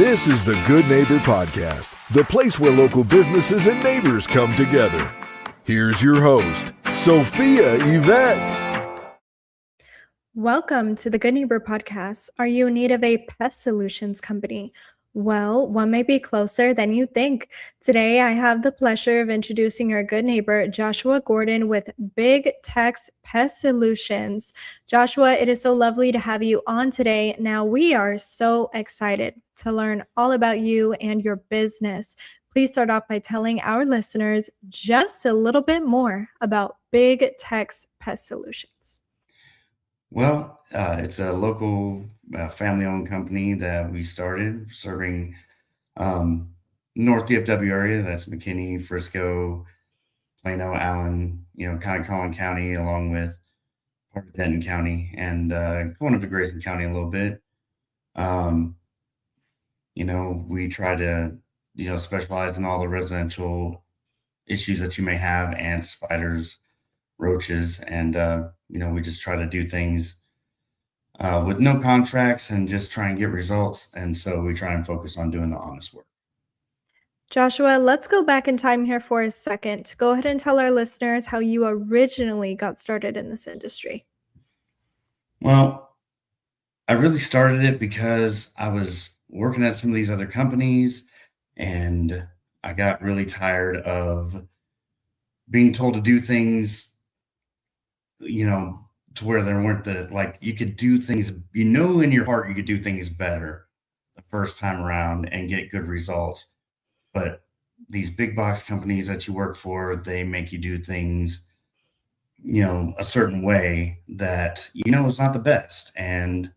This is the Good Neighbor Podcast, the place where local businesses and neighbors come together. Here's your host, Sophia Yvette. Welcome to the Good Neighbor Podcast. Are you in need of a pest solutions company? Well, one may be closer than you think. Today, I have the pleasure of introducing our good neighbor, Joshua Gordan with Big Tex Pest Solutions. Joshua, it is so lovely to have you on today. Now, we are so excited to learn all about you and your business. Please start off by telling our listeners just a little bit more about Big Tex Pest Solutions. Well, it's a local family-owned company that we started serving North DFW area. That's McKinney, Frisco, Plano, Allen, kind of Collin County, along with part of Denton County, and going up to Grayson County a little bit. We try to, specialize in all the residential issues that you may have, ants, spiders, roaches, and we just try to do things with no contracts and just try and get results. And so we try and focus on doing the honest work. Joshua, let's go back in time here for a second. Go ahead and tell our listeners how you originally got started in this industry. Well, I really started it because I was working at some of these other companies and I got really tired of being told to do things, to where there weren't you could do things, in your heart, you could do things better the first time around and get good results. But these big box companies that you work for, they make you do things, a certain way that, is not the best. And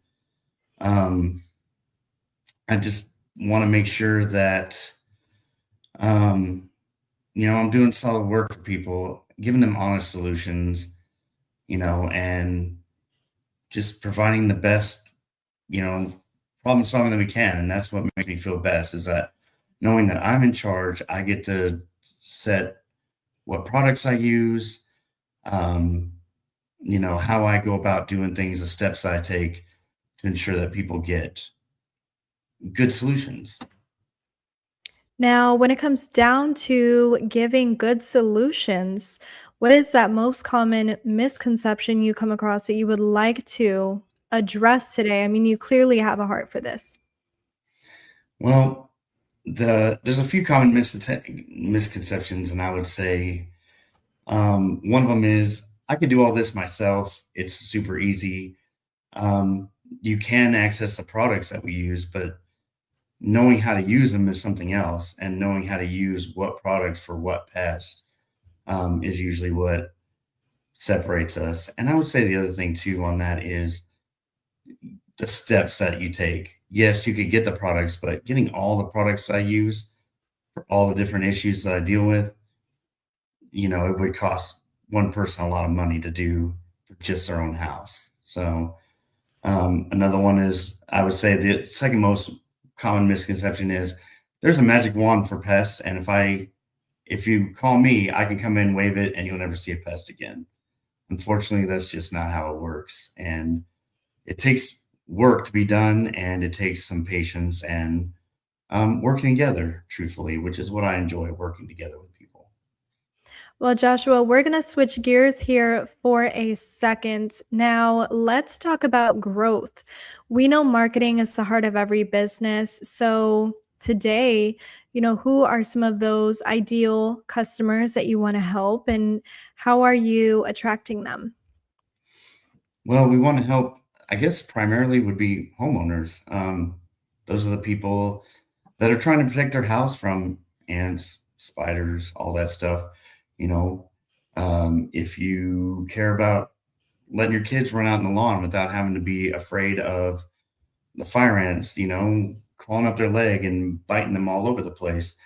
I just want to make sure that, I'm doing solid work for people, giving them honest solutions, and just providing the best, problem solving that we can. And that's what makes me feel best, is that knowing that I'm in charge, I get to set what products I use, how I go about doing things, the steps I take to ensure that people get good solutions. Now, when it comes down to giving good solutions, what is that most common misconception you come across that you would like to address today? I mean, you clearly have a heart for this. Well, there's a few common misconceptions, and I would say one of them is I can do all this myself. It's super easy. You can access the products that we use, but knowing how to use them is something else, and knowing how to use what products for what pest is usually what separates us. And I would say the other thing too on that is the steps that you take. Yes, you could get the products, but getting all the products I use for all the different issues that I deal with, it would cost one person a lot of money to do for just their own house. So another one is, I would say the second most common misconception is there's a magic wand for pests, and if you call me, I can come in, wave it, and you'll never see a pest again. Unfortunately, that's just not how it works. And it takes work to be done, and it takes some patience and working together, truthfully, which is what I enjoy, working together with people. Well, Joshua, we're going to switch gears here for a second. Now, let's talk about growth. We know marketing is the heart of every business. So today, who are some of those ideal customers that you want to help, and how are you attracting them? Well, we want to help, I guess primarily would be homeowners. Those are the people that are trying to protect their house from ants, spiders, all that stuff. If you care about letting your kids run out in the lawn without having to be afraid of the fire ants, crawling up their leg and biting them all over the place,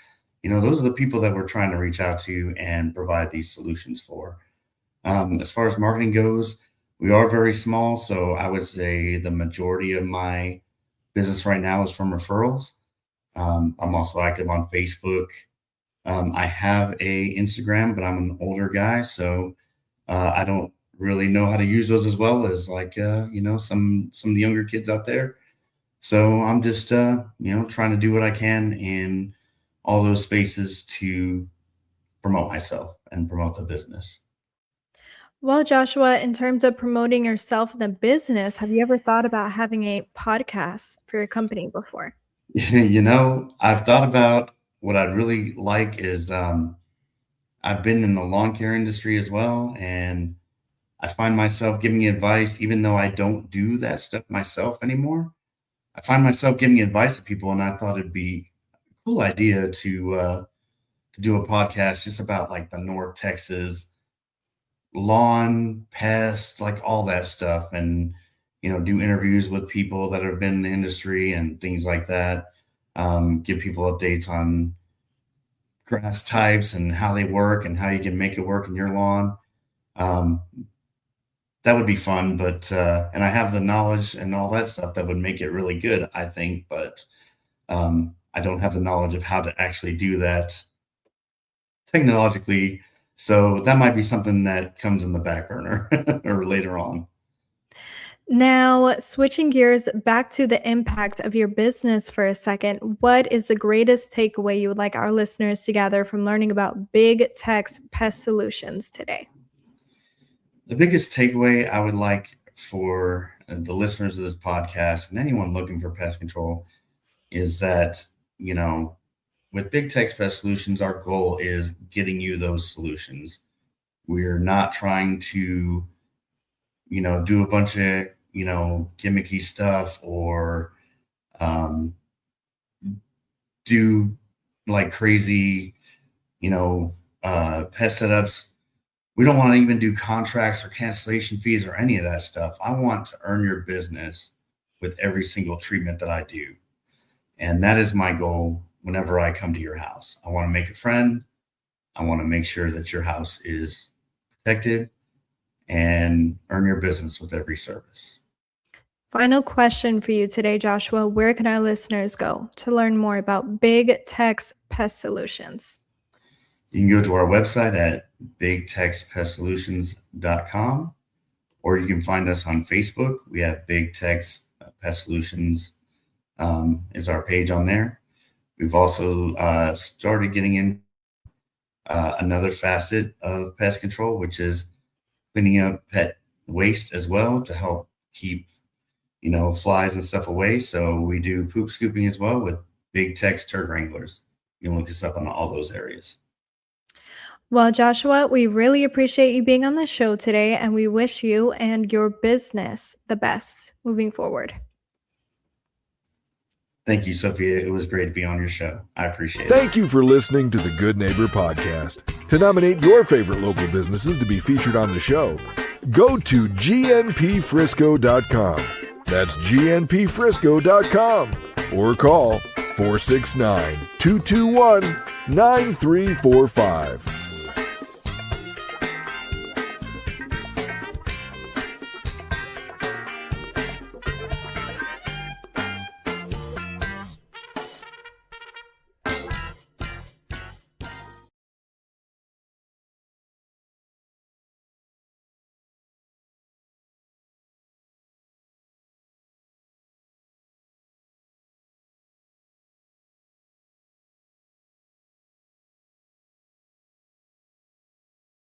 those are the people that we're trying to reach out to and provide these solutions for. As far as marketing goes, we are very small, so I would say the majority of my business right now is from referrals. I'm also active on Facebook. I have a Instagram, but I'm an older guy, so I don't really know how to use those as well as some of the younger kids out there. So I'm just, trying to do what I can in all those spaces to promote myself and promote the business. Well, Joshua, in terms of promoting yourself in the business, have you ever thought about having a podcast for your company before? I've thought about what I'd really like is I've been in the lawn care industry as well, and I find myself giving advice, even though I don't do that stuff myself anymore. I find myself giving advice to people, and I thought it'd be a cool idea to do a podcast just about like the North Texas lawn, pest, like all that stuff, and do interviews with people that have been in the industry and things like that. Give people updates on grass types and how they work and how you can make it work in your lawn. Um, that would be fun, but and I have the knowledge and all that stuff that would make it really good, I think, but I don't have the knowledge of how to actually do that technologically. So that might be something that comes in the back burner or later on. Now, switching gears back to the impact of your business for a second, what is the greatest takeaway you would like our listeners to gather from learning about Big Tech's pest solutions today? The biggest takeaway I would like for the listeners of this podcast and anyone looking for pest control is that, with Big Tech's Pest Solutions, our goal is getting you those solutions. We're not trying to, do a bunch of, gimmicky stuff or do like crazy, pest setups. We don't want to even do contracts or cancellation fees or any of that stuff. I want to earn your business with every single treatment that I do. And that is my goal whenever I come to your house. I want to make a friend. I want to make sure that your house is protected and earn your business with every service. Final question for you today, Joshua. Where can our listeners go to learn more about Big Tech's Pest Solutions? You can go to our website at bigtechspestsolutions.com, or you can find us on Facebook. We have Big Tech's Pest Solutions is our page on there. We've also started getting in another facet of pest control, which is cleaning up pet waste as well to help keep, flies and stuff away. So we do poop scooping as well with Big Tech's turd wranglers. You can look us up on all those areas. Well, Joshua, we really appreciate you being on the show today, and we wish you and your business the best moving forward. Thank you, Sophia. It was great to be on your show. I appreciate it. Thank you for listening to the Good Neighbor Podcast. To nominate your favorite local businesses to be featured on the show, go to gnpfrisco.com. That's gnpfrisco.com or call 469-221-9345.